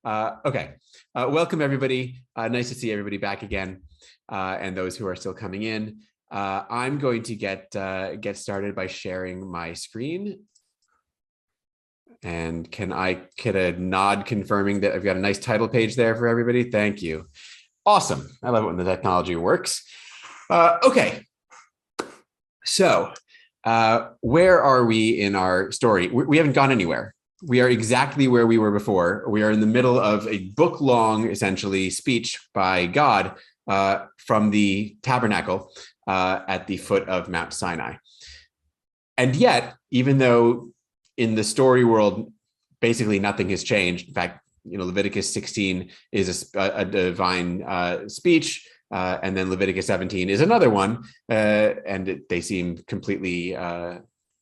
Okay. Welcome everybody. Nice to see everybody back again, and those who are still coming in. I'm going to get started by sharing my screen. And can I get a nod confirming that I've got a nice title page there for everybody? Thank you. Awesome. I love it when the technology works. Okay. So where are we in our story? We haven't gone anywhere. We are exactly where we were before. We are in the middle of a book-long, essentially, speech by God from the tabernacle at the foot of Mount Sinai. And yet, even though in the story world, basically nothing has changed. In fact, Leviticus 16 is a divine speech, and then Leviticus 17 is another one, and they seem completely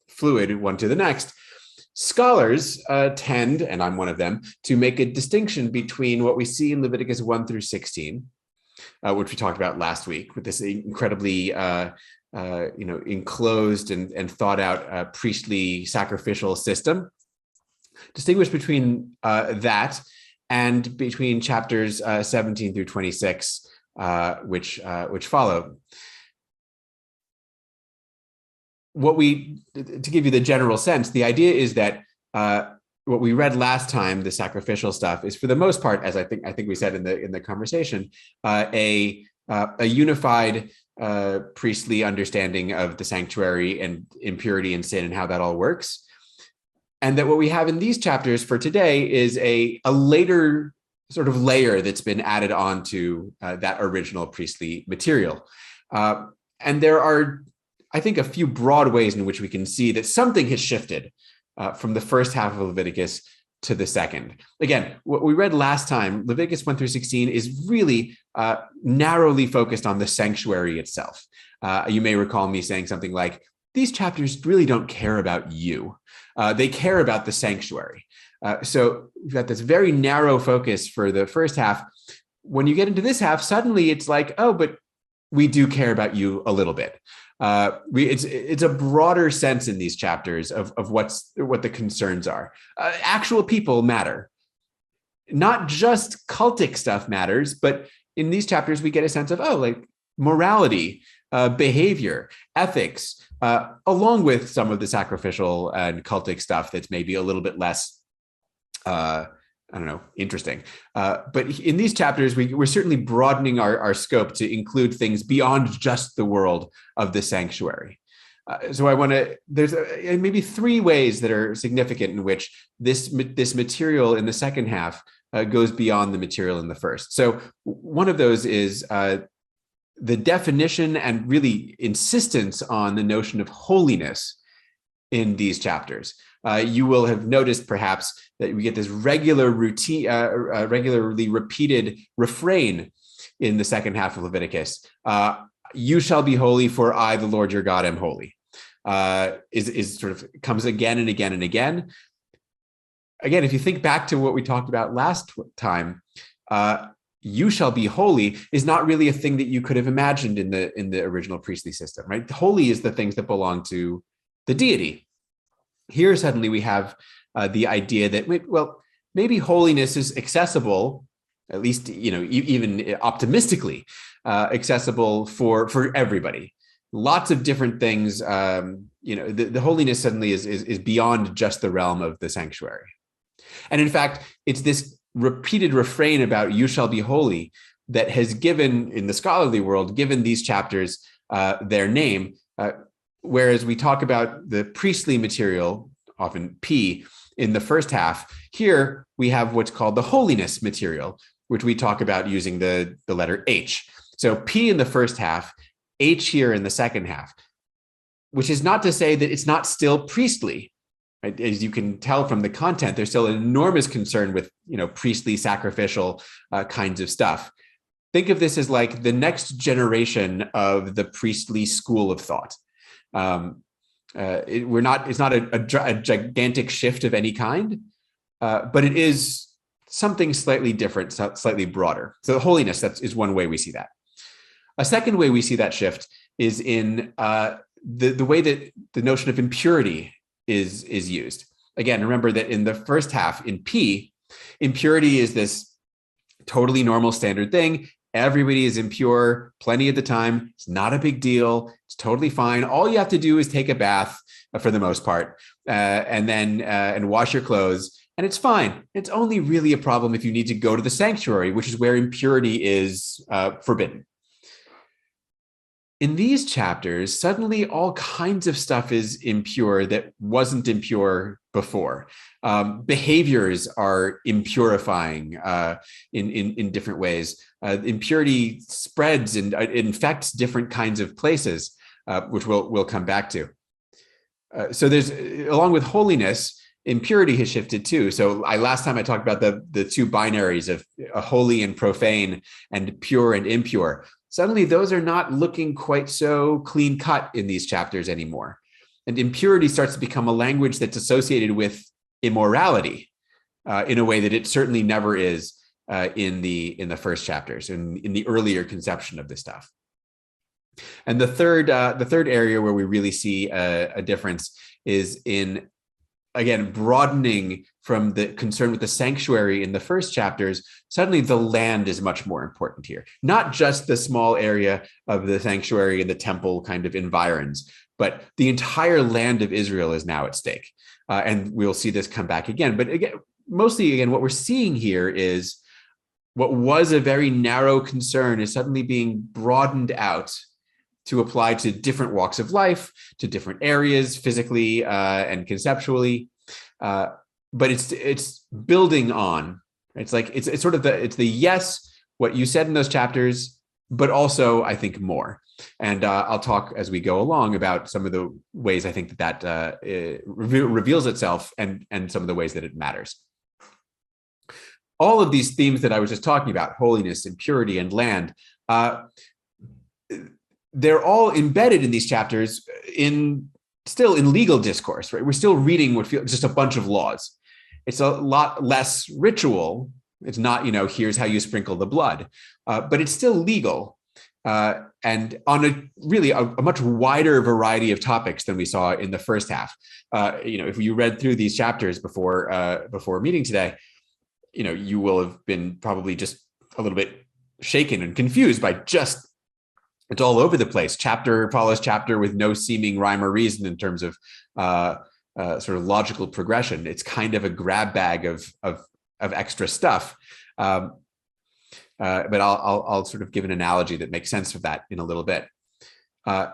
fluid one to the next. Scholars tend, and I'm one of them, to make a distinction between what we see in Leviticus 1 through 16, which we talked about last week, with this incredibly enclosed and thought out priestly sacrificial system. Distinguish between that and between chapters 17 through 26, which follow. To give you the general sense, the idea is that what we read last time, the sacrificial stuff, is for the most part, as I think we said in the conversation, a unified priestly understanding of the sanctuary and impurity and sin and how that all works. And that what we have in these chapters for today is a later sort of layer that's been added on to that original priestly material. And there are, I think, a few broad ways in which we can see that something has shifted from the first half of Leviticus to the second. Again, what we read last time, Leviticus 1 through 16, is really narrowly focused on the sanctuary itself. You may recall me saying something like, these chapters really don't care about you. They care about the sanctuary. So we've got this very narrow focus for the first half. When you get into this half, suddenly it's like, oh, but we do care about you a little bit. It's a broader sense in these chapters of what the concerns are. Actual people matter. Not just cultic stuff matters, but in these chapters we get a sense of, like morality, behavior, ethics, along with some of the sacrificial and cultic stuff that's maybe a little bit less interesting. But in these chapters, we're certainly broadening our scope to include things beyond just the world of the sanctuary. So there's maybe three ways that are significant in which this material in the second half goes beyond the material in the first. So one of those is the definition and really insistence on the notion of holiness in these chapters. You will have noticed perhaps that we get this regularly repeated refrain in the second half of Leviticus. You shall be holy, for I, the Lord your God, am holy. Is sort of comes again and again and again. Again, if you think back to what we talked about last time, you shall be holy is not really a thing that you could have imagined in the original priestly system, right? Holy is the things that belong to the deity. Here, suddenly, we have the idea that, maybe holiness is accessible, at least, even optimistically accessible for everybody. Lots of different things. The holiness suddenly is beyond just the realm of the sanctuary. And in fact, it's this repeated refrain about "you shall be holy" that has given, in the scholarly world, given these chapters their name. Whereas we talk about the priestly material, often P, in the first half, here we have what's called the holiness material, which we talk about using the letter H. So P in the first half, H here in the second half, which is not to say that it's not still priestly. Right? As you can tell from the content, there's still an enormous concern with priestly sacrificial kinds of stuff. Think of this as like the next generation of the priestly school of thought. It's not a gigantic shift of any kind, but it is something slightly different, slightly broader. So holiness, is one way we see that. A second way we see that shift is in the way that the notion of impurity is used. Again, remember that in the first half, in P, Impurity is this totally normal standard thing. Everybody is impure plenty of the time. It's not a big deal. It's totally fine. All you have to do is take a bath for the most part, and wash your clothes, and it's fine. It's only really a problem if you need to go to the sanctuary, which is where impurity is forbidden. In these chapters, suddenly all kinds of stuff is impure that wasn't impure before. Behaviors are impurifying in different ways. Impurity spreads and it infects different kinds of places, which we'll come back to. So there's, along with holiness, impurity has shifted too. So last time I talked about the two binaries of holy and profane and pure and impure. Suddenly those are not looking quite so clean cut in these chapters anymore. And impurity starts to become a language that's associated with immorality in a way that it certainly never is in the first chapters, in the earlier conception of this stuff. And the third area where we really see a difference is in, again, broadening from the concern with the sanctuary in the first chapters. Suddenly the land is much more important here. Not just the small area of the sanctuary and the temple kind of environs, but the entire land of Israel is now at stake. And we'll see this come back again. But again, mostly, what we're seeing here is what was a very narrow concern is suddenly being broadened out to apply to different walks of life, to different areas, physically and conceptually. But it's building on. It's like it's sort of the yes, what you said in those chapters, but also I think more. And I'll talk as we go along about some of the ways I think that reveals itself and some of the ways that it matters. All of these themes that I was just talking about, holiness and purity and land, they're all embedded in these chapters still in legal discourse, right? We're still reading what feels just a bunch of laws. It's a lot less ritual. It's not, here's how you sprinkle the blood, but it's still legal. And on a much wider variety of topics than we saw in the first half. If you read through these chapters before meeting today, you will have been probably just a little bit shaken and confused by it's all over the place. Chapter follows chapter with no seeming rhyme or reason in terms of sort of logical progression. It's kind of a grab bag of extra stuff. But I'll sort of give an analogy that makes sense of that in a little bit. I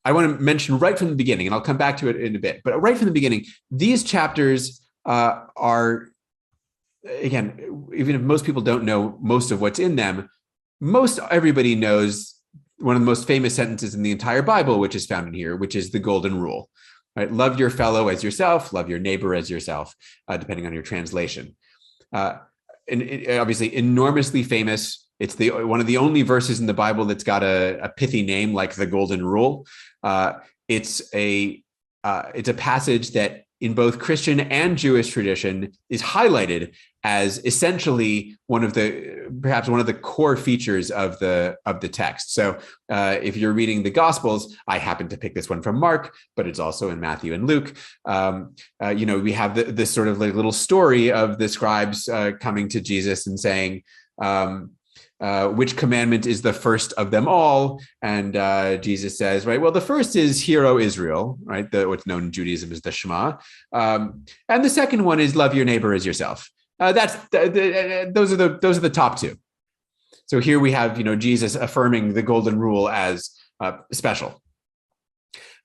want to mention right from the beginning, and I'll come back to it in a bit, but right from the beginning, these chapters are, again, even if most people don't know most of what's in them, most everybody knows one of the most famous sentences in the entire Bible, which is found in here, which is the golden rule, right? Love your fellow as yourself, love your neighbor as yourself, depending on your translation. And obviously enormously famous. It's one of the only verses in the Bible that's got a pithy name like the golden rule. It's a passage that in both Christian and Jewish tradition is highlighted as essentially perhaps one of the core features of the text. So if you're reading the Gospels, I happen to pick this one from Mark, but it's also in Matthew and Luke. We have this sort of like little story of the scribes coming to Jesus and saying, which commandment is the first of them all? And Jesus says, right, well, the first is Hear, O Israel, right? What's known in Judaism as the Shema. And the second one is love your neighbor as yourself. Those are the top two. So here we have, Jesus affirming the golden rule as special.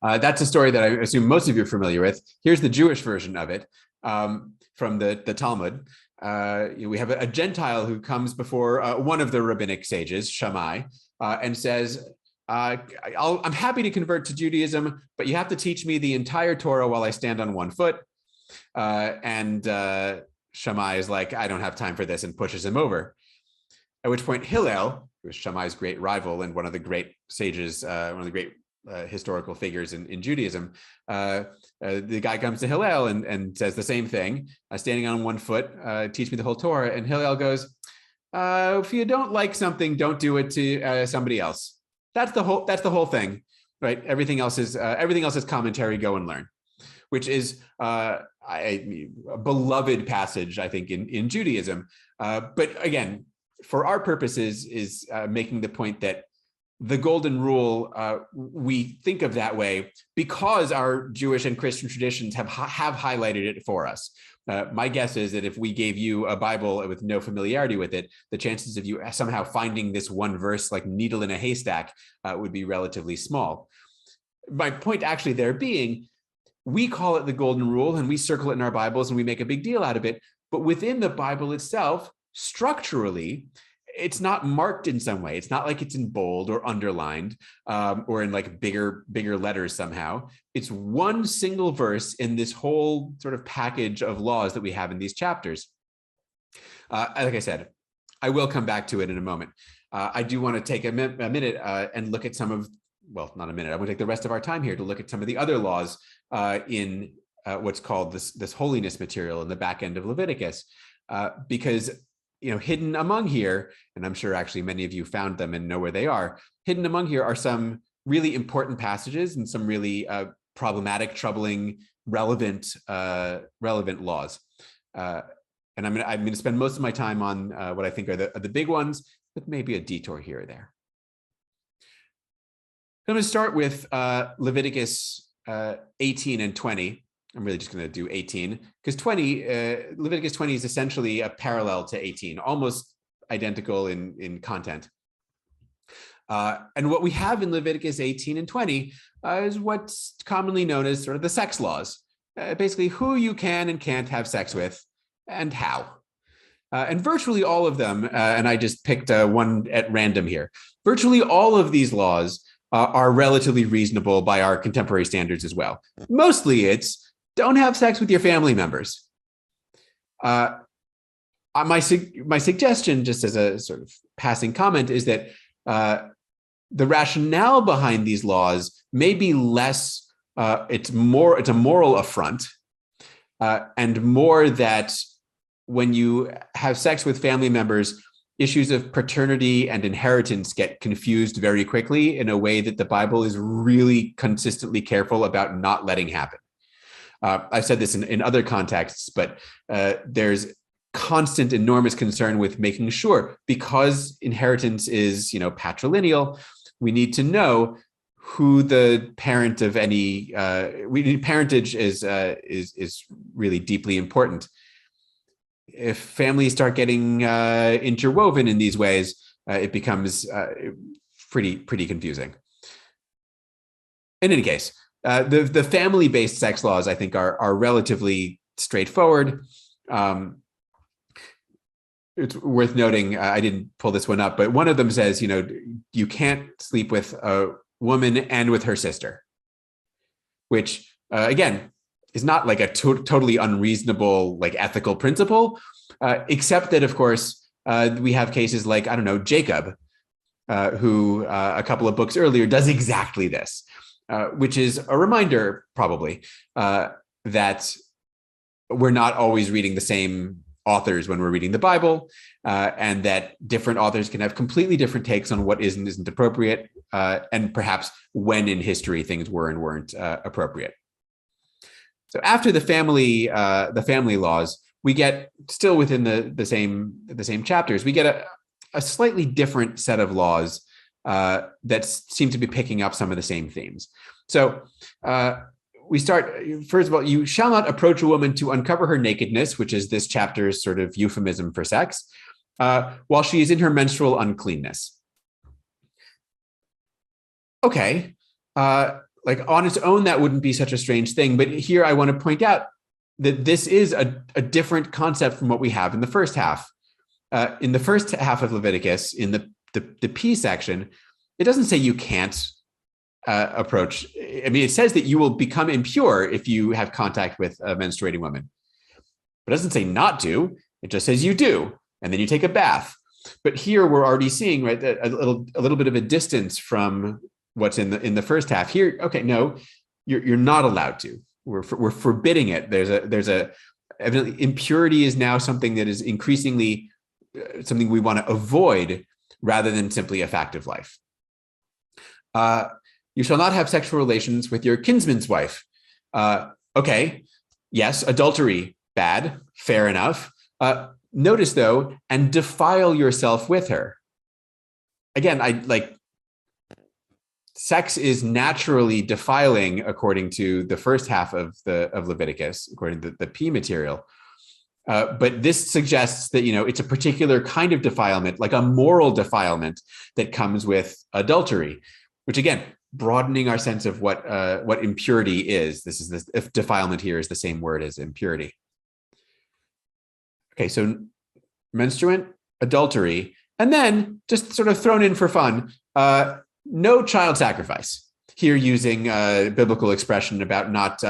That's a story that I assume most of you are familiar with. Here's the Jewish version of it from the Talmud. We have a Gentile who comes before one of the rabbinic sages, Shammai, and says, I'm happy to convert to Judaism, but you have to teach me the entire Torah while I stand on one foot. And Shammai is like, I don't have time for this, and pushes him over. At which point Hillel, who was Shammai's great rival and one of the great sages, one of the great historical figures in Judaism, the guy comes to Hillel and says the same thing, standing on one foot, teach me the whole Torah. And Hillel goes, if you don't like something, don't do it to somebody else. That's the whole thing, right? Everything else is commentary. Go and learn. which is a beloved passage, I think, in Judaism. But again, for our purposes, is making the point that the golden rule, we think of that way because our Jewish and Christian traditions have highlighted it for us. My guess is that if we gave you a Bible with no familiarity with it, the chances of you somehow finding this one verse like needle in a haystack would be relatively small. My point actually there being, we call it the golden rule and we circle it in our Bibles and we make a big deal out of it. But within the Bible itself, structurally, it's not marked in some way. It's not like it's in bold or underlined or in like bigger letters somehow. It's one single verse in this whole sort of package of laws that we have in these chapters. Like I said, I will come back to it in a moment. I do want to take a minute and look at some of, well, not a minute, I want to take the rest of our time here to look at some of the other laws in what's called this holiness material in the back end of Leviticus, because hidden among here, and I'm sure actually many of you found them and know where they are, hidden among here are some really important passages and some really problematic, troubling, relevant laws. And I'm going to spend most of my time on what I think are the big ones, with maybe a detour here or there. I'm going to start with Leviticus 18 and 20. I'm really just going to do 18 because Leviticus 20 is essentially a parallel to 18, almost identical in content. And what we have in Leviticus 18 and 20 is what's commonly known as sort of the sex laws, basically who you can and can't have sex with and how. And virtually all of them, and I just picked one at random here, virtually all of these laws are relatively reasonable by our contemporary standards as well. Mostly it's don't have sex with your family members. My suggestion, just as a sort of passing comment, is that the rationale behind these laws may be less, it's a moral affront, and more that when you have sex with family members, issues of paternity and inheritance get confused very quickly in a way that the Bible is really consistently careful about not letting happen. I've said this in other contexts, but there's constant, enormous concern with making sure, because inheritance is, patrilineal, we need to know who the parent of any. Parentage is really deeply important. If families start getting interwoven in these ways, it becomes pretty confusing. In any case, the family-based sex laws, I think, are relatively straightforward. It's worth noting, I didn't pull this one up, but one of them says, you can't sleep with a woman and with her sister, which, again, is not like a totally unreasonable, like ethical principle, except that, of course, we have cases like, I don't know, Jacob, who a couple of books earlier does exactly this. Which is a reminder, probably, that we're not always reading the same authors when we're reading the Bible, and that different authors can have completely different takes on what is and isn't appropriate, and perhaps when in history things were and weren't appropriate. So after the family laws, we get, still within the same chapters, we get a slightly different set of laws that seem to be picking up some of the same themes. So we start, first of all, you shall not approach a woman to uncover her nakedness, which is this chapter's sort of euphemism for sex, while she is in her menstrual uncleanness. Okay, like on its own, that wouldn't be such a strange thing. But here I want to point out that this is a different concept from what we have in the first half. In the first half of Leviticus, in the P section, it doesn't say you can't approach. I mean, it says that you will become impure if you have contact with a menstruating woman. It doesn't say not to. It just says you do, and then you take a bath. But here we're already seeing, right, a little bit of a distance from what's in the first half. Here, okay, no, you're not allowed to. We're forbidding it. There's a evidently impurity is now something that is increasingly something we want to avoid rather than simply a fact of life. You shall not have sexual relations with your kinsman's wife. Okay, yes, adultery, bad, fair enough. Notice though, and defile yourself with her. Again, sex is naturally defiling according to the first half of Leviticus, according to the P material. But this suggests that, it's a particular kind of defilement, like a moral defilement that comes with adultery, which again, broadening our sense of what impurity is. If defilement here is the same word as impurity. Okay, so menstruant, adultery, and then just sort of thrown in for fun, no child sacrifice. Here using a biblical expression about not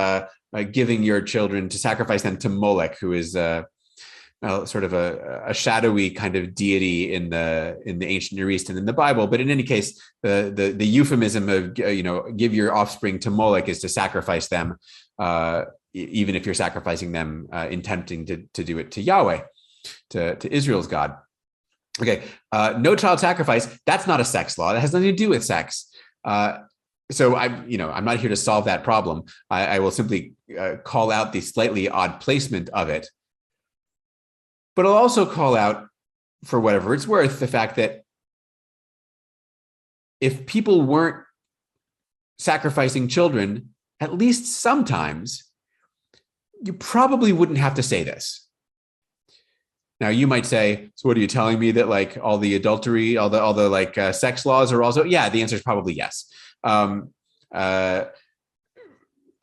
giving your children to sacrifice them to Molech, who is sort of a shadowy kind of deity in the ancient Near East and in the Bible. But in any case, the euphemism of give your offspring to Molech is to sacrifice them, even if you're sacrificing them intending to do it to Yahweh, to Israel's God. Okay, no child sacrifice. That's not a sex law. That has nothing to do with sex. So I'm not here to solve that problem. I will simply call out the slightly odd placement of it. But I'll also call out, for whatever it's worth, the fact that if people weren't sacrificing children, at least sometimes, you probably wouldn't have to say this. Now you might say, so what are you telling me, that like all the adultery, all the sex laws are also, yeah, the answer is probably yes.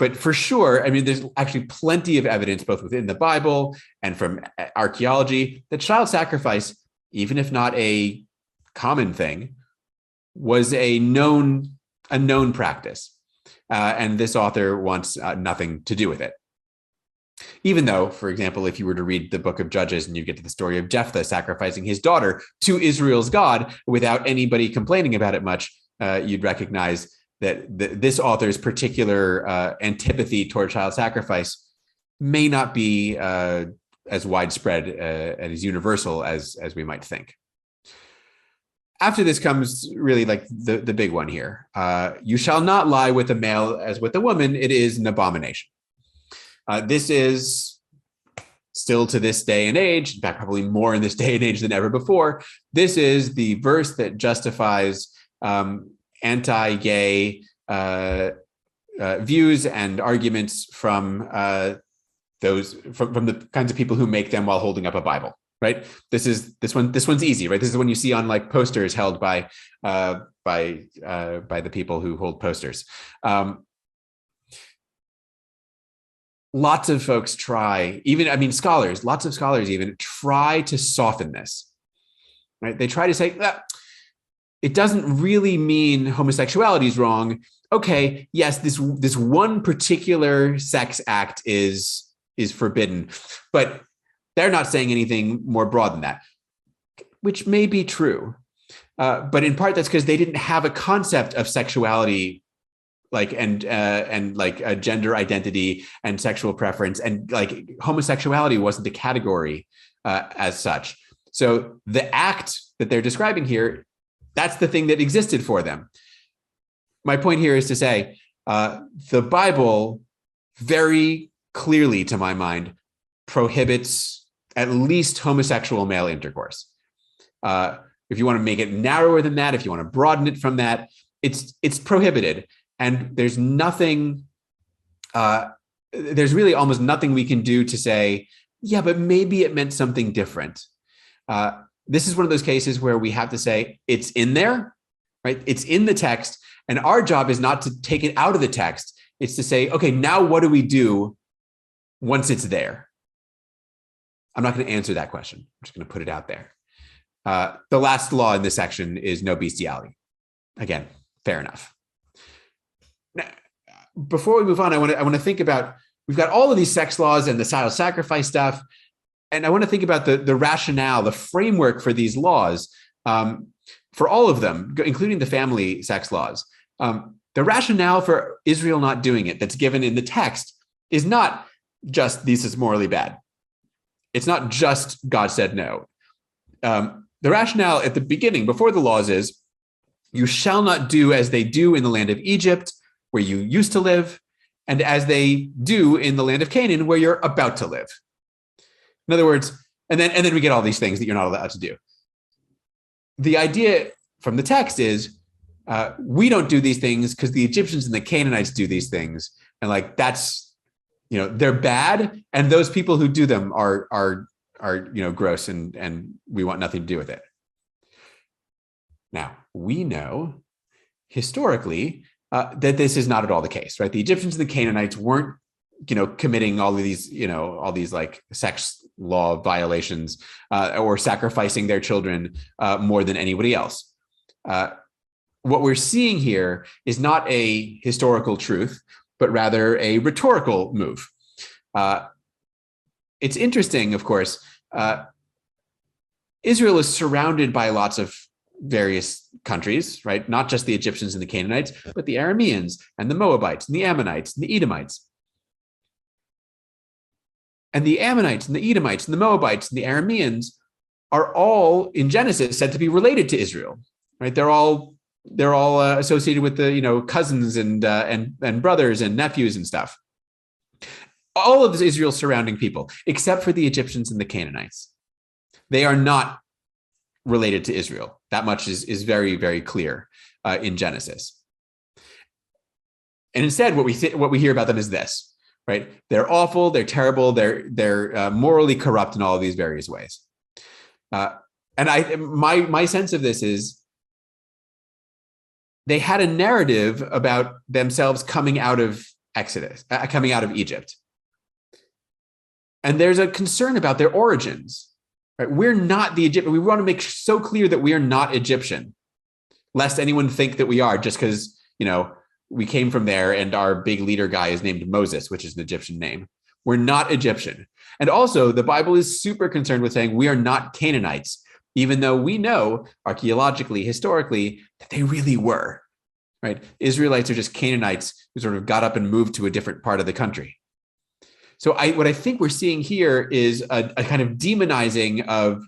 But for sure, I mean, there's actually plenty of evidence, both within the Bible and from archaeology, that child sacrifice, even if not a common thing, was a known practice. And this author wants nothing to do with it. Even though, for example, if you were to read the book of Judges and you get to the story of Jephthah sacrificing his daughter to Israel's God without anybody complaining about it much, you'd recognize that this author's particular antipathy toward child sacrifice may not be as widespread and as universal as we might think. After this comes really like the big one here. You shall not lie with a male as with a woman. It is an abomination. This is still to this day and age, in fact, probably more in this day and age than ever before. This is the verse that justifies anti-gay views and arguments from the kinds of people who make them while holding up a Bible. Right. This one's easy. Right. This is one you see on like posters held by the people who hold posters. Lots of folks try, scholars, lots of scholars even try to soften this. Right. They try to say that it doesn't really mean homosexuality is wrong. Okay, yes, this one particular sex act is forbidden, but they're not saying anything more broad than that, which may be true. But in part, that's because they didn't have a concept of sexuality, and gender identity and sexual preference, and like homosexuality wasn't a category as such. So the act that they're describing here, that's the thing that existed for them. My point here is to say the Bible very clearly, to my mind, prohibits at least homosexual male intercourse. If you want to make it narrower than that, if you want to broaden it from that, it's prohibited. And there's really almost nothing we can do to say, yeah, but maybe it meant something different. This is one of those cases where we have to say it's in there, right? It's in the text. And our job is not to take it out of the text. It's to say, okay, now what do we do once it's there? I'm not going to answer that question. I'm just going to put it out there. The last law in this section is no bestiality. Again, fair enough. Now, before we move on, I want to think about, we've got all of these sex laws and the child sacrifice stuff. And I want to think about the rationale, the framework for these laws, for all of them, including the family sex laws. The rationale for Israel not doing it that's given in the text is not just this is morally bad. It's not just God said no. The rationale at the beginning, before the laws, is you shall not do as they do in the land of Egypt, where you used to live, and as they do in the land of Canaan, where you're about to live. In other words, and then we get all these things that you're not allowed to do. The idea from the text is we don't do these things because the Egyptians and the Canaanites do these things, and like that's, you know, they're bad, and those people who do them are you know, gross, and we want nothing to do with it. Now we know historically that this is not at all the case, right? The Egyptians and the Canaanites weren't, you know, committing all of these, you know, all these like sex law violations or sacrificing their children more than anybody else. What we're seeing here is not a historical truth, but rather a rhetorical move. It's interesting, of course, Israel is surrounded by lots of various countries, right? Not just the Egyptians and the Canaanites, but the Arameans and the Moabites and the Ammonites and the Edomites. And the Ammonites and the Edomites and the Moabites and the Arameans are all in Genesis said to be related to Israel, right? They're all associated with the, you know, cousins and brothers and nephews and stuff. All of Israel's surrounding people, except for the Egyptians and the Canaanites. They are not related to Israel. That much is very, very clear in Genesis. And instead, what we hear about them is this, right? They're awful, they're terrible, they're morally corrupt in all of these various ways. And my sense of this is they had a narrative about themselves coming out of Exodus, coming out of Egypt. And there's a concern about their origins. Right? We're not the Egyptian. We want to make so clear that we are not Egyptian, lest anyone think that we are just because, you know, we came from there and our big leader guy is named Moses, which is an Egyptian name. We're not Egyptian. And also the Bible is super concerned with saying we are not Canaanites, even though we know archaeologically, historically, that they really were, right? Israelites are just Canaanites who sort of got up and moved to a different part of the country. So what I think we're seeing here is a kind of demonizing of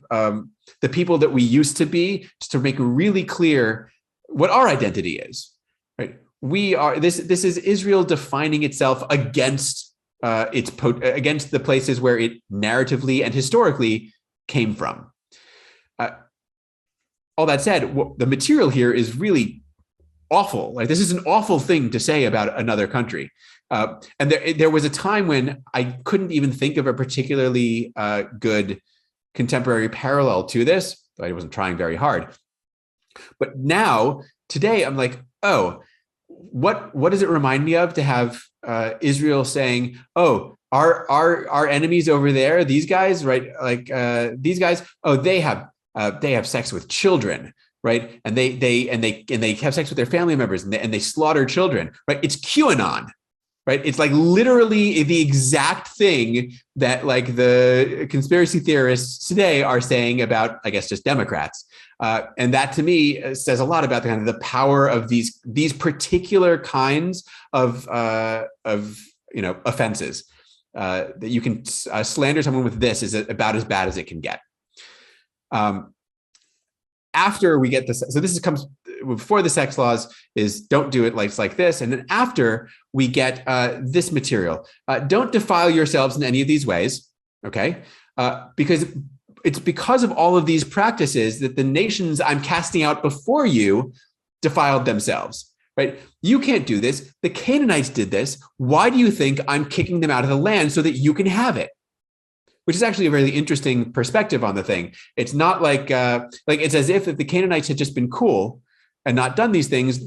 the people that we used to be, just to make really clear what our identity is. Right? We are this is Israel defining itself against against the places where it narratively and historically came from. All that said, the material here is really awful. Like, this is an awful thing to say about another country. And there was a time when I couldn't even think of a particularly good contemporary parallel to this. I wasn't trying very hard. But now, today, I'm like, oh, what does it remind me of to have Israel saying, oh, our enemies over there, these guys, right? Like these guys, oh, they have sex with children, right? And they have sex with their family members, and they slaughter children, right? It's QAnon. Right? It's like literally the exact thing that like the conspiracy theorists today are saying about, I guess, just Democrats. And that to me says a lot about the kind of the power of these particular kinds of offenses. That you can slander someone with this is about as bad as it can get. After we get this, so this comes before the sex laws is don't do it like this. And then after we get this material, don't defile yourselves in any of these ways, okay? Because it's because of all of these practices that the nations I'm casting out before you defiled themselves, right? You can't do this. The Canaanites did this. Why do you think I'm kicking them out of the land so that you can have it? Which is actually a really interesting perspective on the thing. It's not like it's as if the Canaanites had just been cool and not done these things.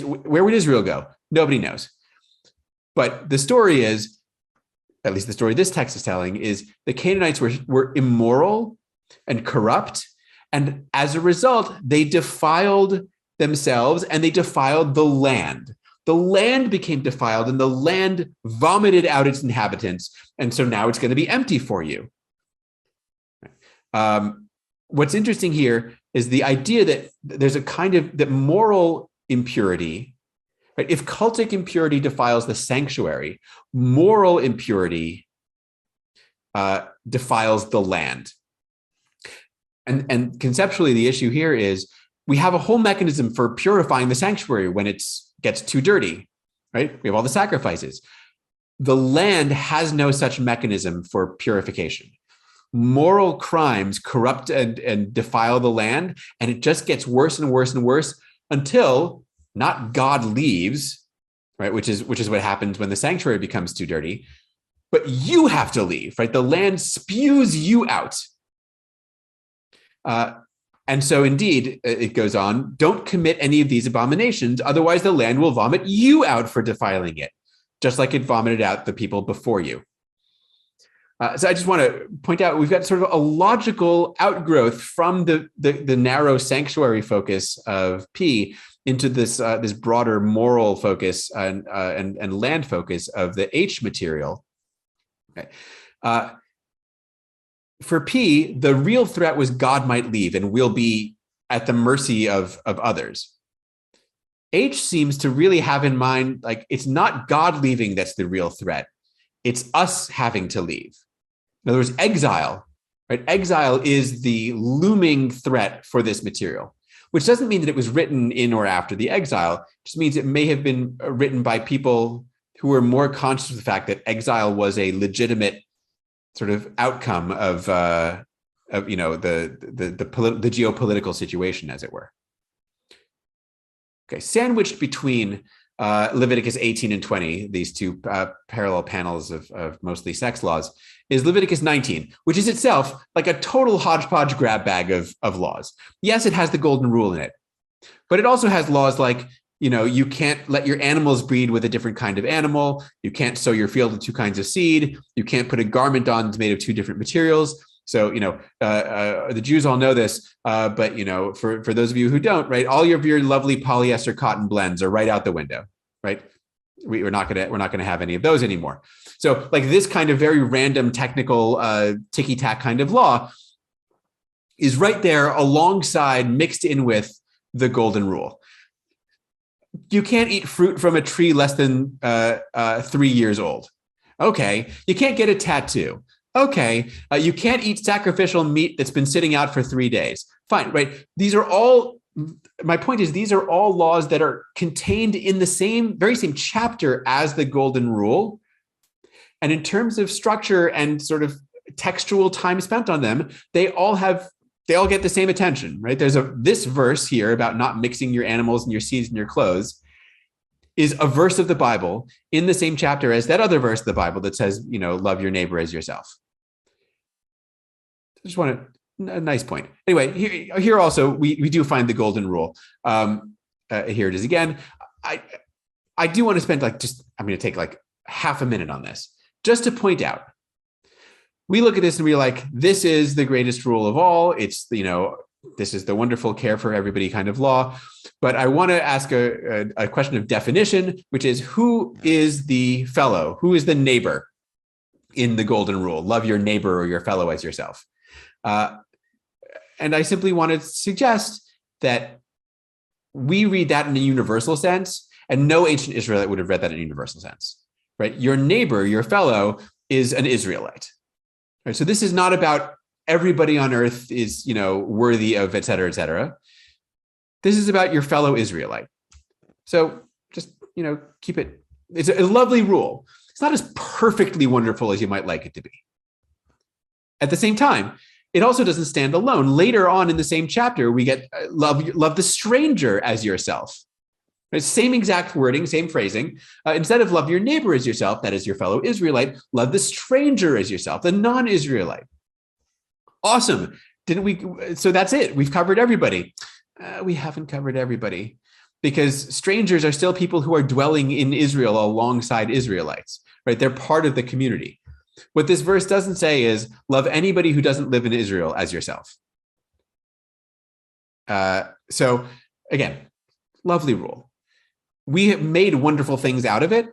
Where would Israel go? Nobody knows. But the story is, at least the story this text is telling, is the Canaanites were immoral and corrupt. And as a result, they defiled themselves and they defiled the land. The land became defiled and the land vomited out its inhabitants. And so now it's going to be empty for you. What's interesting here is the idea that there's a kind of that moral impurity, right? If cultic impurity defiles the sanctuary, moral impurity defiles the land. And conceptually, the issue here is we have a whole mechanism for purifying the sanctuary when it gets too dirty, right? We have all the sacrifices. the land has no such mechanism for purification. Moral crimes corrupt and defile the land, and it just gets worse and worse and worse until not God leaves, right? Which is what happens when the sanctuary becomes too dirty, but you have to leave, right? The land spews you out. And so indeed, it goes on, don't commit any of these abominations, otherwise the land will vomit you out for defiling it, just like it vomited out the people before you. So I just want to point out, we've got sort of a logical outgrowth from the narrow sanctuary focus of P into this broader moral focus and land focus of the H material. Okay. For P, the real threat was God might leave and we'll be at the mercy of others. H seems to really have in mind, like, it's not God leaving that's the real threat. It's us having to leave. In other words, exile, right? Exile is the looming threat for this material, which doesn't mean that it was written in or after the exile. It just means it may have been written by people who were more conscious of the fact that exile was a legitimate sort of outcome of the geopolitical situation, as it were. Okay, sandwiched between Leviticus 18 and 20, these two parallel panels of mostly sex laws, is Leviticus 19, which is itself like a total hodgepodge grab bag of laws. Yes, it has the golden rule in it, but it also has laws like, you can't let your animals breed with a different kind of animal. You can't sow your field with two kinds of seed. You can't put a garment on that's made of two different materials. So, the Jews all know this, but, for those of you who don't, right, all of your lovely polyester cotton blends are right out the window, right? We're not gonna have any of those anymore. So, like, this kind of very random technical ticky-tack kind of law is right there alongside, mixed in with the golden rule. You can't eat fruit from a tree less than 3 years old. Okay. You can't get a tattoo. Okay. You can't eat sacrificial meat that's been sitting out for 3 days. Fine, right? My point is, these are all laws that are contained in the very same chapter as the golden rule. And in terms of structure and sort of textual time spent on them, they all get the same attention, right? There's this verse here about not mixing your animals and your seeds and your clothes is a verse of the Bible in the same chapter as that other verse of the Bible that says, love your neighbor as yourself. I just want a nice point. Anyway, here also, we do find the golden rule. Here it is again. I do want to spend I'm going to take like half a minute on this just to point out. We look at this and we're like, this is the greatest rule of all. It's, this is the wonderful care for everybody kind of law. But I want to ask a question of definition, which is, who is the fellow? Who is the neighbor in the golden rule? Love your neighbor or your fellow as yourself. And I simply want to suggest that we read that in a universal sense, and no ancient Israelite would have read that in a universal sense, right? Your neighbor, your fellow, is an Israelite. Right, so this is not about everybody on earth is, worthy of et cetera, et cetera. This is about your fellow Israelite. So just, keep it. It's a lovely rule. It's not as perfectly wonderful as you might like it to be. At the same time, it also doesn't stand alone. Later on in the same chapter, we get love the stranger as yourself. Right? Same exact wording, same phrasing. Instead of love your neighbor as yourself, that is your fellow Israelite, love the stranger as yourself, the non-Israelite. Awesome. Didn't we? So that's it. We've covered everybody. We haven't covered everybody, because strangers are still people who are dwelling in Israel alongside Israelites, right? They're part of the community. What this verse doesn't say is love anybody who doesn't live in Israel as yourself. So again, lovely rule. We have made wonderful things out of it.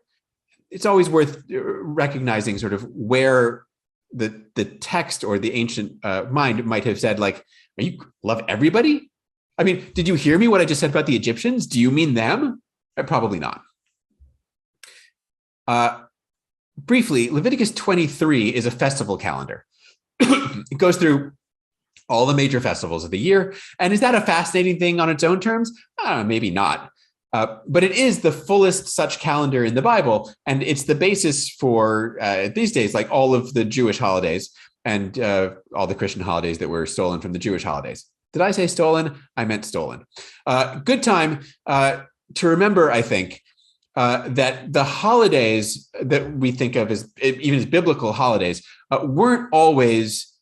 It's always worth recognizing sort of where the text or the ancient mind might have said, like, you love everybody? I mean, did you hear me what I just said about the Egyptians? Do you mean them? Probably not. Briefly, Leviticus 23 is a festival calendar. It goes through all the major festivals of the year. And is that a fascinating thing on its own terms? Maybe not. But it is the fullest such calendar in the Bible, and it's the basis for these days, like all of the Jewish holidays and all the Christian holidays that were stolen from the Jewish holidays. Did I say stolen? I meant stolen. Good time to remember, I think, that the holidays that we think of as even as biblical holidays weren't always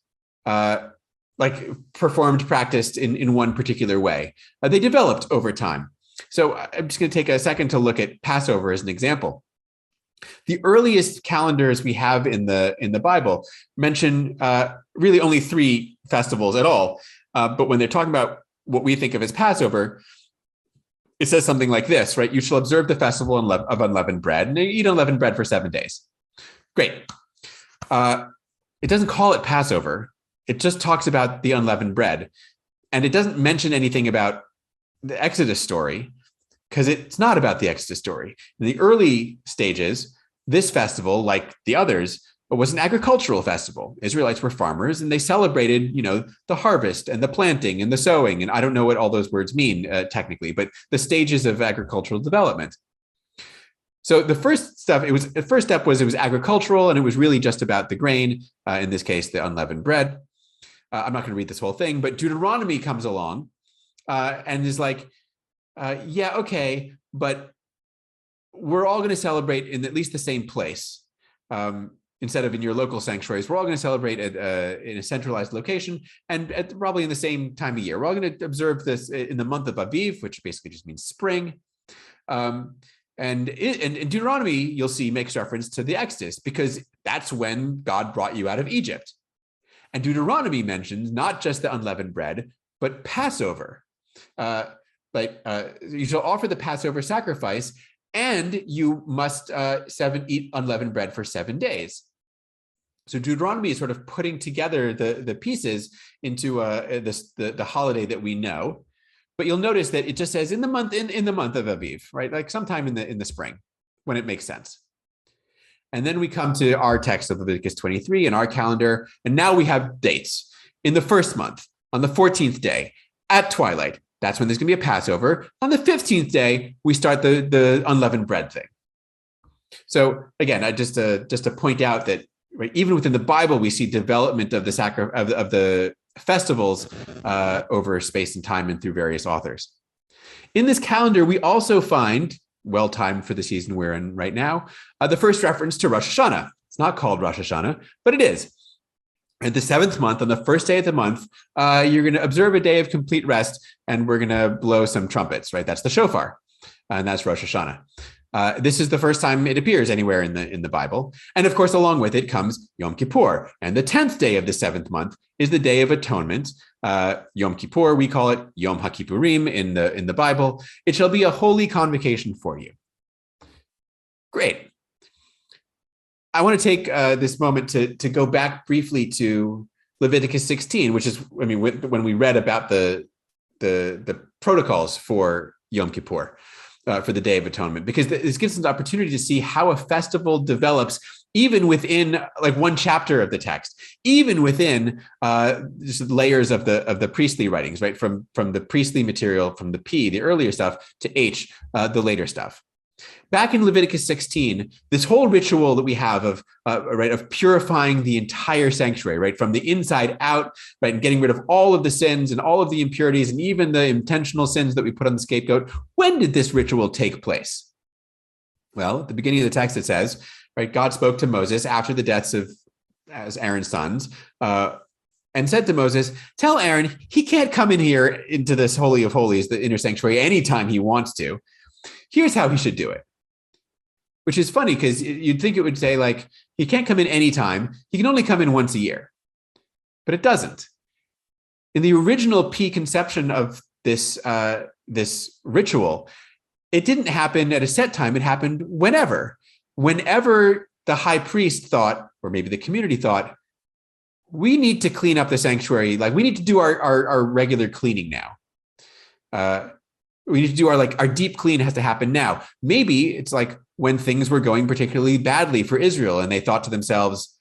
like performed, practiced in one particular way. They developed over time. So I'm just going to take a second to look at Passover as an example. The earliest calendars we have in the Bible mention really only 3 festivals at all. But when they're talking about what we think of as Passover, it says something like this, right? You shall observe the festival of unleavened bread, and you eat unleavened bread for 7 days. Great. It doesn't call it Passover. It just talks about the unleavened bread. And it doesn't mention anything about the Exodus story, because it's not about the Exodus story. In the early stages, this festival, like the others, was an agricultural festival. Israelites were farmers, and they celebrated, the harvest and the planting and the sowing. And I don't know what all those words mean technically, but the stages of agricultural development. So the first step was agricultural, and it was really just about the grain, in this case, the unleavened bread. I'm not going to read this whole thing, but Deuteronomy comes along and is like, yeah, okay, but we're all going to celebrate in at least the same place. Instead of in your local sanctuaries, we're all going to celebrate in a centralized location and probably in the same time of year. We're all going to observe this in the month of Aviv, which basically just means spring. And in Deuteronomy, you'll see makes reference to the Exodus, because that's when God brought you out of Egypt. And Deuteronomy mentions not just the unleavened bread, but Passover. You shall offer the Passover sacrifice, and you must eat unleavened bread for 7 days. So Deuteronomy is sort of putting together the pieces into the holiday that we know. But you'll notice that it just says in the month of Aviv, right? Like sometime in the spring, when it makes sense. And then we come to our text of Leviticus 23 in our calendar, and now we have dates. In the first month, on the 14th day, at twilight, that's when there's going to be a Passover. On the 15th day, we start the unleavened bread thing. So again, just to point out that, right, even within the Bible, we see development of the festivals over space and time and through various authors. In this calendar, we also find, well-timed for the season we're in right now, the first reference to Rosh Hashanah. It's not called Rosh Hashanah, but it is. At the 7th month, on the first day of the month, you're going to observe a day of complete rest, and we're going to blow some trumpets, right? That's the shofar, and that's Rosh Hashanah. This is the first time it appears anywhere in the Bible. And of course, along with it comes Yom Kippur. And the 10th day of the 7th month is the Day of Atonement. Yom Kippur, we call it Yom HaKippurim in the Bible. It shall be a holy convocation for you. Great. I want to take this moment to go back briefly to Leviticus 16, which is, when we read about the protocols for Yom Kippur, for the Day of Atonement, because this gives us an opportunity to see how a festival develops even within like one chapter of the text, even within just layers of the priestly writings, right? From the priestly material, from the P, the earlier stuff, to H, the later stuff. Back in Leviticus 16, this whole ritual that we have of purifying the entire sanctuary, right, from the inside out, right, and getting rid of all of the sins and all of the impurities and even the intentional sins that we put on the scapegoat. When did this ritual take place? Well, at the beginning of the text, it says, right, God spoke to Moses after the deaths of Aaron's sons, and said to Moses, tell Aaron he can't come in here into this Holy of Holies, the inner sanctuary, anytime he wants to. Here's how he should do it. Which is funny, because you'd think it would say, like, he can't come in anytime. He can only come in once a year. But it doesn't. In the original P conception of this ritual, it didn't happen at a set time. It happened whenever. Whenever the high priest thought, or maybe the community thought, we need to clean up the sanctuary. Like, we need to do our regular cleaning now. We need to do our deep clean has to happen now. Maybe it's like when things were going particularly badly for Israel, and they thought to themselves,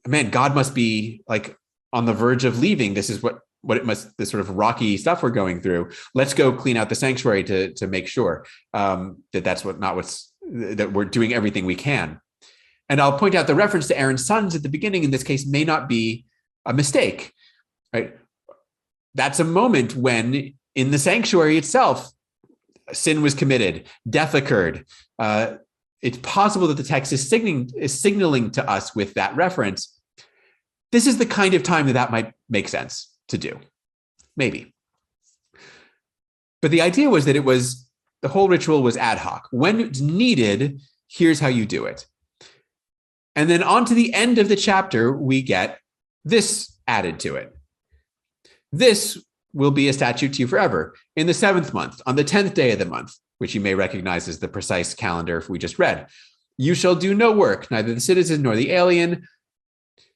man, God must be like on the verge of leaving. This is what the sort of rocky stuff we're going through. Let's go clean out the sanctuary to make sure that we're doing everything we can. And I'll point out the reference to Aaron's sons at the beginning in this case may not be a mistake, right? That's a moment when in the sanctuary itself, sin was committed, death occurred. It's possible that the text is signaling to us with that reference. This is the kind of time that might make sense to do, maybe. But the idea was that the whole ritual was ad hoc. When it's needed, here's how you do it. And then on to the end of the chapter, we get this added to it. This will be a statute to you forever. In the 7th month, on the 10th day of the month, which you may recognize as the precise calendar we just read, you shall do no work, neither the citizen nor the alien.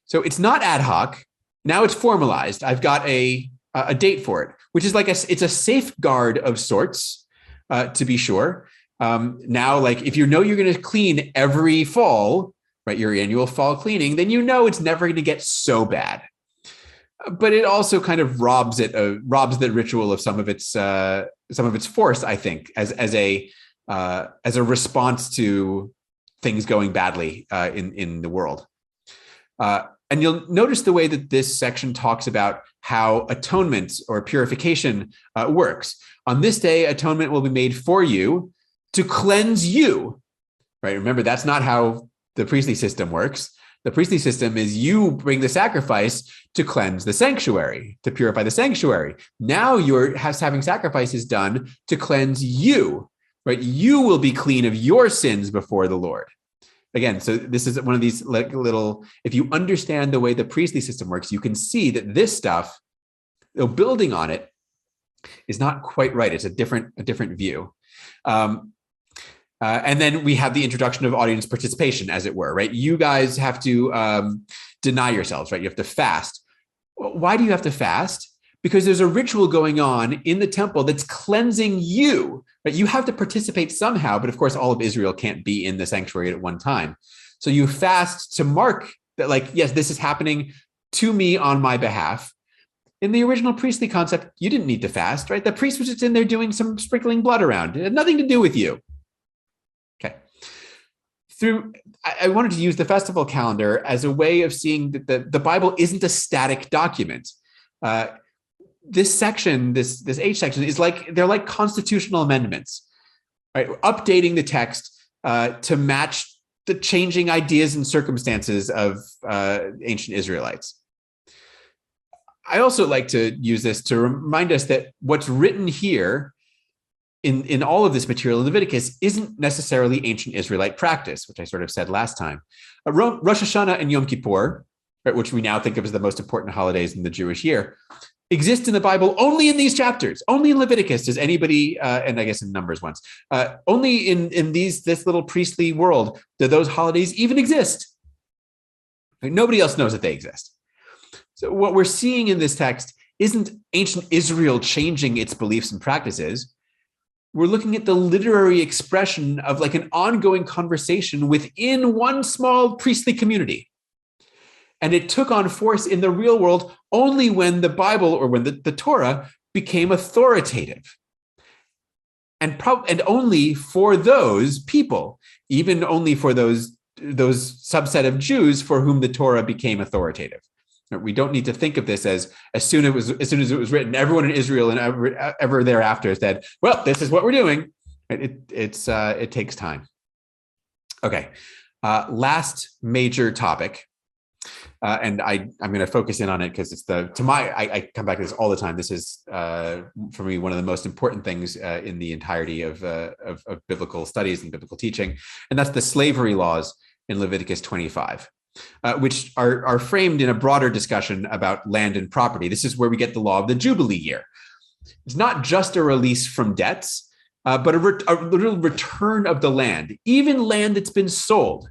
So it's not ad hoc. Now it's formalized. I've got a date for it, which is it's a safeguard of sorts, to be sure. Now, like if you know you're going to clean every fall, right, your annual fall cleaning, then you know it's never going to get so bad. But it also kind of robs the ritual of some of its force, I think, as a response to things going badly in the world. And you'll notice the way that this section talks about how atonement or purification works. On this day, atonement will be made for you to cleanse you. Right? Remember, that's not how the priestly system works. The priestly system is you bring the sacrifice to cleanse the sanctuary, to purify the sanctuary. Now you're having sacrifices done to cleanse you, right? You will be clean of your sins before the Lord. Again, so this is one of these little, if you understand the way the priestly system works, you can see that this stuff, though building on it, is not quite right. It's a different view. And then we have the introduction of audience participation, as it were, right? You guys have to deny yourselves, right? You have to fast. Why do you have to fast? Because there's a ritual going on in the temple that's cleansing you, right? You have to participate somehow, but of course, all of Israel can't be in the sanctuary at one time. So you fast to mark that, like, yes, this is happening to me on my behalf. In the original priestly concept, you didn't need to fast, right? The priest was just in there doing some sprinkling blood around. It had nothing to do with you. Okay. I wanted to use the festival calendar as a way of seeing that the Bible isn't a static document. This section, this H section, is they're like constitutional amendments, right? Updating the text to match the changing ideas and circumstances of ancient Israelites. I also like to use this to remind us that what's written here in all of this material in Leviticus isn't necessarily ancient Israelite practice, which I sort of said last time. Rosh Hashanah and Yom Kippur, right, which we now think of as the most important holidays in the Jewish year, exist in the Bible only in these chapters. Only in Leviticus does anybody, and I guess in Numbers once, only in this little priestly world do those holidays even exist. Like, nobody else knows that they exist. So what we're seeing in this text isn't ancient Israel changing its beliefs and practices. We're looking at the literary expression of like an ongoing conversation within one small priestly community. And it took on force in the real world only when the Bible or when the Torah became authoritative. And only for those people, even only for those subset of Jews for whom the Torah became authoritative. We don't need to think of this as soon as it was written, everyone in Israel and ever thereafter said, well, this is what we're doing. It takes time. Okay, last major topic, and I'm going to focus in on it because I come back to this all the time. This is for me one of the most important things in the entirety of biblical studies and biblical teaching, and that's the slavery laws in Leviticus 25. Which are framed in a broader discussion about land and property. This is where we get the law of the Jubilee year. It's not just a release from debts, but a little return of the land, even land that's been sold.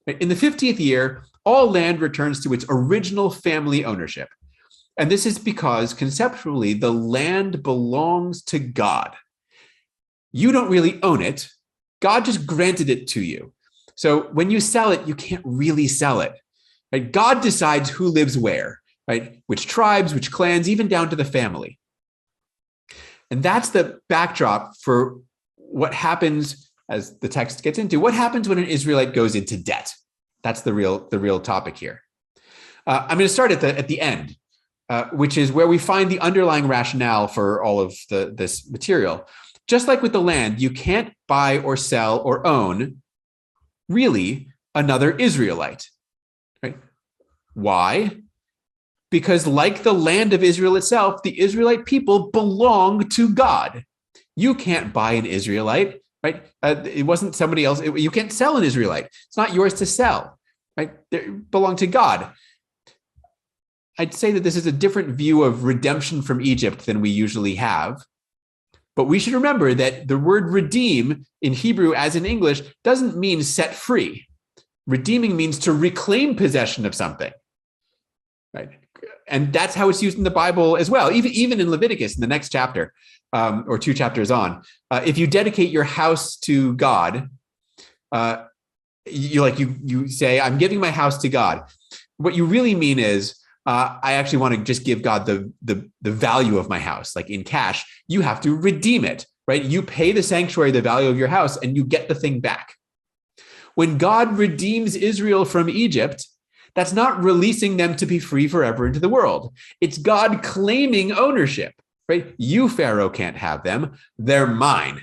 In the 50th year, all land returns to its original family ownership. And this is because conceptually, the land belongs to God. You don't really own it. God just granted it to you. So when you sell it, you can't really sell it. Right? God decides who lives where. right? Which tribes, which clans, even down to the family. And that's the backdrop for what happens, as the text gets into, what happens when an Israelite goes into debt. That's the real topic here. I'm going to start at the end, which is where we find the underlying rationale for all of this material. Just like with the land, you can't buy or sell or own, really, another Israelite. Right? Why? Because like the land of Israel itself, the Israelite people belong to God. You can't buy an Israelite, right? It wasn't somebody else. You can't sell an Israelite. It's not yours to sell, right? They belong to God. I'd say that this is a different view of redemption from Egypt than we usually have. But we should remember that the word redeem in Hebrew, as in English, doesn't mean set free. Redeeming means to reclaim possession of something, right? And that's how it's used in the Bible as well. Even in Leviticus, in the next chapter, or 2 chapters on, if you dedicate your house to God, you say, "I'm giving my house to God." What you really mean is, I actually want to just give God the value of my house, like in cash. You have to redeem it, right? You pay the sanctuary the value of your house, and you get the thing back. When God redeems Israel from Egypt, that's not releasing them to be free forever into the world. It's God claiming ownership, right? You, Pharaoh, can't have them. They're mine.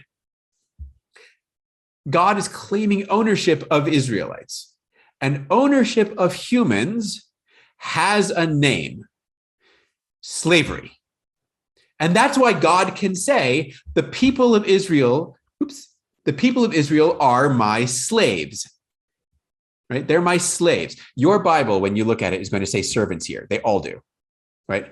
God is claiming ownership of Israelites, and ownership of humans has a name: slavery. And that's why God can say, the people of Israel are my slaves. Right? They're my slaves. Your Bible, when you look at it, is going to say servants here. They all do. Right?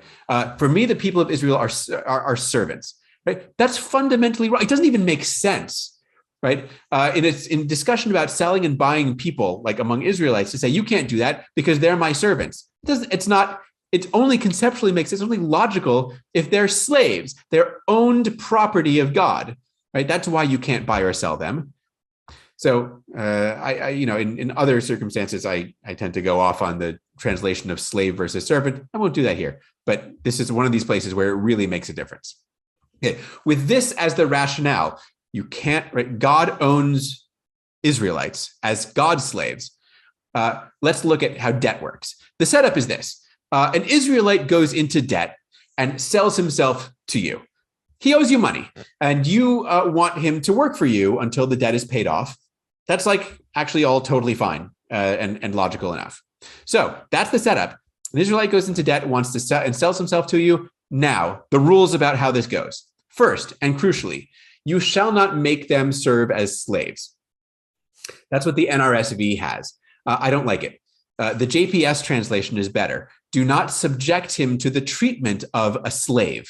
For me, the people of Israel are servants. Right? That's fundamentally wrong. It doesn't even make sense. Right? In discussion about selling and buying people, like among Israelites, to say you can't do that because they're my servants. It only conceptually makes sense, only logical if they're slaves. They're owned property of God. Right? That's why you can't buy or sell them. So in other circumstances, I tend to go off on the translation of slave versus servant. I won't do that here, but this is one of these places where it really makes a difference. Okay. With this as the rationale, you can't, right? God owns Israelites as God's slaves. Let's look at how debt works. The setup is this. An Israelite goes into debt and sells himself to you. He owes you money, and you want him to work for you until the debt is paid off. That's like actually all totally fine and logical enough. So that's the setup. An Israelite goes into debt, wants to sell and sells himself to you. Now, the rules about how this goes. First, and crucially, you shall not make them serve as slaves. That's what the NRSV has. I don't like it. The JPS translation is better. Do not subject him to the treatment of a slave.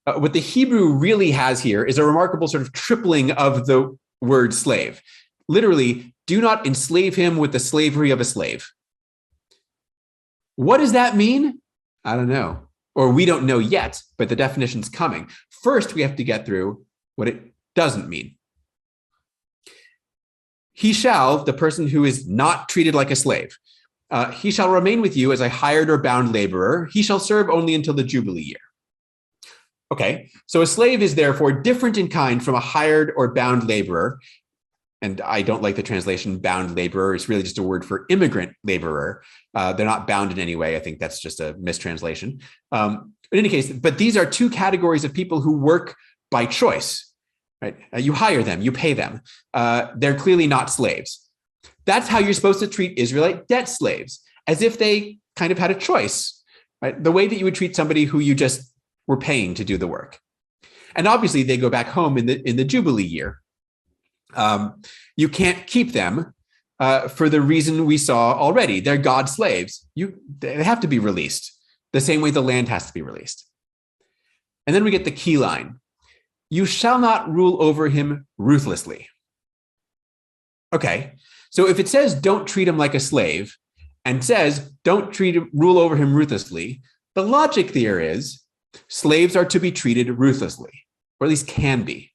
What the Hebrew really has here is a remarkable sort of tripling of the word slave. Literally, do not enslave him with the slavery of a slave. What does that mean? I don't know. Or we don't know yet, but the definition's coming. First, we have to get through what it doesn't mean. He shall, the person who is not treated like a slave, he shall remain with you as a hired or bound laborer. He shall serve only until the Jubilee year. Okay, so a slave is therefore different in kind from a hired or bound laborer. And I don't like the translation bound laborer. It's really just a word for immigrant laborer. They're not bound in any way. I think that's just a mistranslation. In any case, but these are two categories of people who work by choice, right? You hire them, you pay them. They're clearly not slaves. That's how you're supposed to treat Israelite debt slaves, as if they kind of had a choice, right? The way that you would treat somebody who you just were paying to do the work. And obviously they go back home in the Jubilee year. You can't keep them for the reason we saw already. They're God's slaves. They have to be released the same way the land has to be released. And then we get the key line. You shall not rule over him ruthlessly. Okay, so if it says don't treat him like a slave and says don't rule over him ruthlessly, the logic there is slaves are to be treated ruthlessly, or at least can be.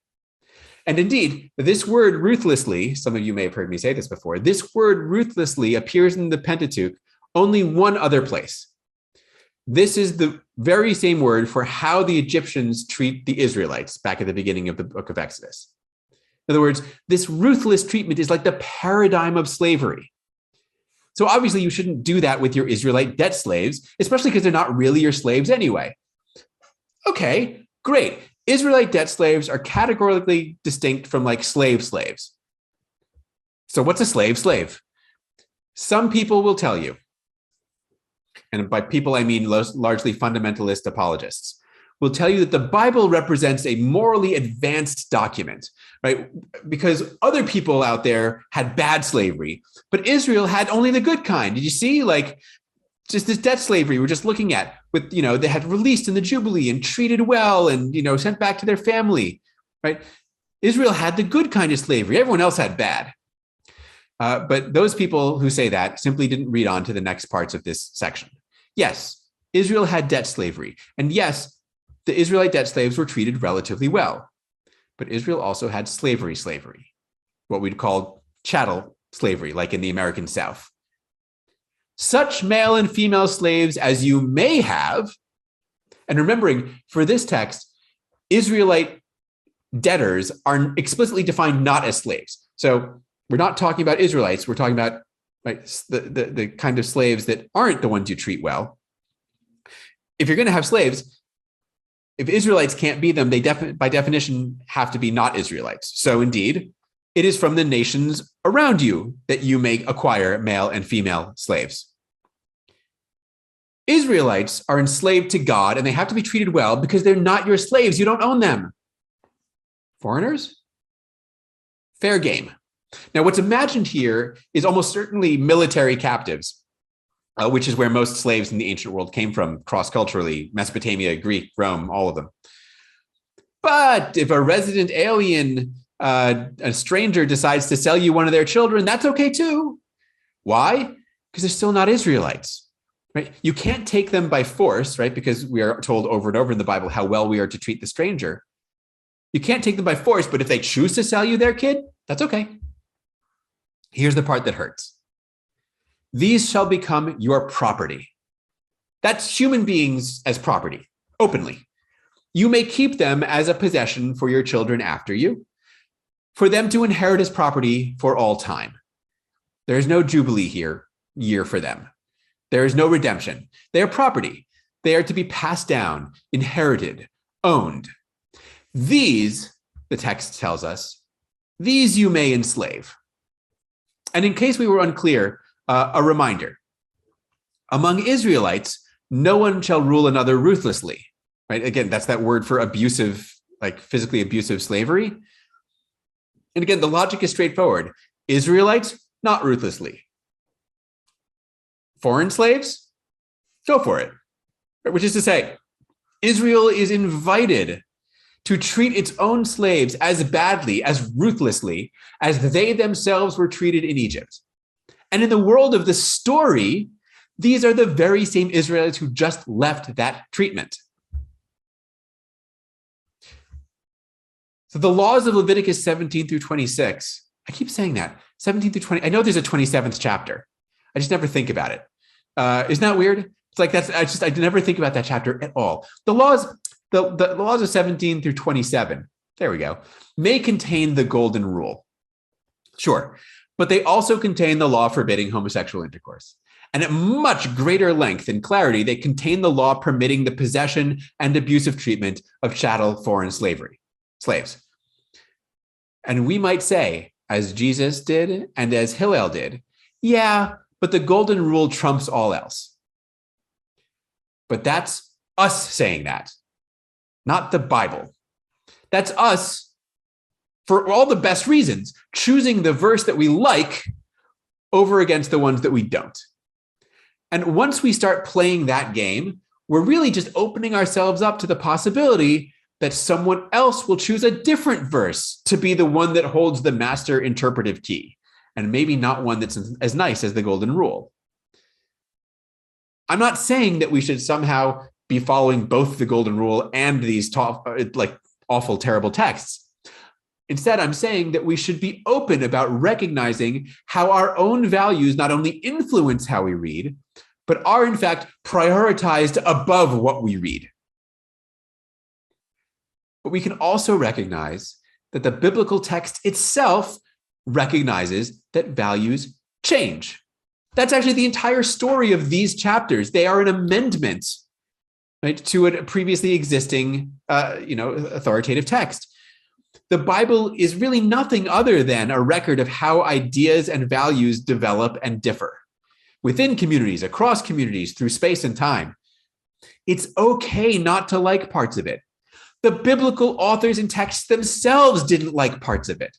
And indeed, this word ruthlessly, some of you may have heard me say this before, this word ruthlessly appears in the Pentateuch only one other place. This is the very same word for how the Egyptians treat the Israelites back at the beginning of the book of Exodus. In other words, this ruthless treatment is like the paradigm of slavery. So obviously you shouldn't do that with your Israelite debt slaves, especially because they're not really your slaves anyway. Okay, great. Israelite debt slaves are categorically distinct from like slaves. So what's a slave? Some people will tell you, and by people I mean largely fundamentalist apologists, will tell you that the Bible represents a morally advanced document, right? Because other people out there had bad slavery, but Israel had only the good kind. Did you see? Like, just this debt slavery we're just looking at with, they had released in the Jubilee and treated well and, sent back to their family, right? Israel had the good kind of slavery. Everyone else had bad. But those people who say that simply didn't read on to the next parts of this section. Yes, Israel had debt slavery. And yes, the Israelite debt slaves were treated relatively well. But Israel also had slavery, what we'd call chattel slavery, like in the American South. Such male and female slaves as you may have, and remembering for this text, Israelite debtors are explicitly defined not as slaves. So we're not talking about Israelites. We're talking about the kind of slaves that aren't the ones you treat well. If you're going to have slaves, if Israelites can't be them, they by definition have to be not Israelites. So indeed, it is from the nations around you that you may acquire male and female slaves. Israelites are enslaved to God and they have to be treated well because they're not your slaves. You don't own them. Foreigners? Fair game. Now, what's imagined here is almost certainly military captives, which is where most slaves in the ancient world came from, cross-culturally, Mesopotamia, Greek, Rome, all of them. But if a resident alien, a stranger, decides to sell you one of their children, that's okay too. Why? Because they're still not Israelites, right? You can't take them by force, right? Because we are told over and over in the Bible how well we are to treat the stranger. You can't take them by force, but if they choose to sell you their kid, that's okay. Here's the part that hurts. These shall become your property. That's human beings as property, openly. You may keep them as a possession for your children after you, for them to inherit as property for all time. There is no jubilee year for them. There is no redemption. They are property. They are to be passed down, inherited, owned. These, the text tells us, these you may enslave. And in case we were unclear, a reminder. Among Israelites, no one shall rule another ruthlessly, right? Again, that's that word for abusive, like physically abusive slavery. And again, the logic is straightforward. Israelites, not ruthlessly. Foreign slaves, go for it. Which is to say, Israel is invited to treat its own slaves as badly, as ruthlessly, as they themselves were treated in Egypt. And in the world of the story, these are the very same Israelites who just left that treatment. So the laws of Leviticus 17 through 26, I keep saying that, 17 through 20, I know there's a 27th chapter. I just never think about it. Isn't that weird? It's like I never think about that chapter at all. The laws of 17 through 27, there we go, may contain the golden rule. Sure, but they also contain the law forbidding homosexual intercourse. And at much greater length and clarity, they contain the law permitting the possession and abusive treatment of chattel foreign slaves. And we might say, as Jesus did and as Hillel did, yeah, but the golden rule trumps all else. But that's us saying that. Not the Bible. That's us, for all the best reasons, choosing the verse that we like over against the ones that we don't. And once we start playing that game, we're really just opening ourselves up to the possibility that someone else will choose a different verse to be the one that holds the master interpretive key, and maybe not one that's as nice as the golden rule. I'm not saying that we should somehow be following both the golden rule and these awful, terrible texts. Instead, I'm saying that we should be open about recognizing how our own values not only influence how we read, but are in fact prioritized above what we read. But we can also recognize that the biblical text itself recognizes that values change. That's actually the entire story of these chapters. They are an amendment, right, to a previously existing, authoritative text. The Bible is really nothing other than a record of how ideas and values develop and differ within communities, across communities, through space and time. It's okay not to like parts of it. The biblical authors and texts themselves didn't like parts of it.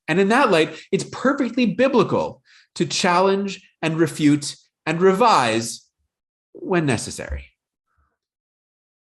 And in that light, it's perfectly biblical to challenge and refute and revise when necessary.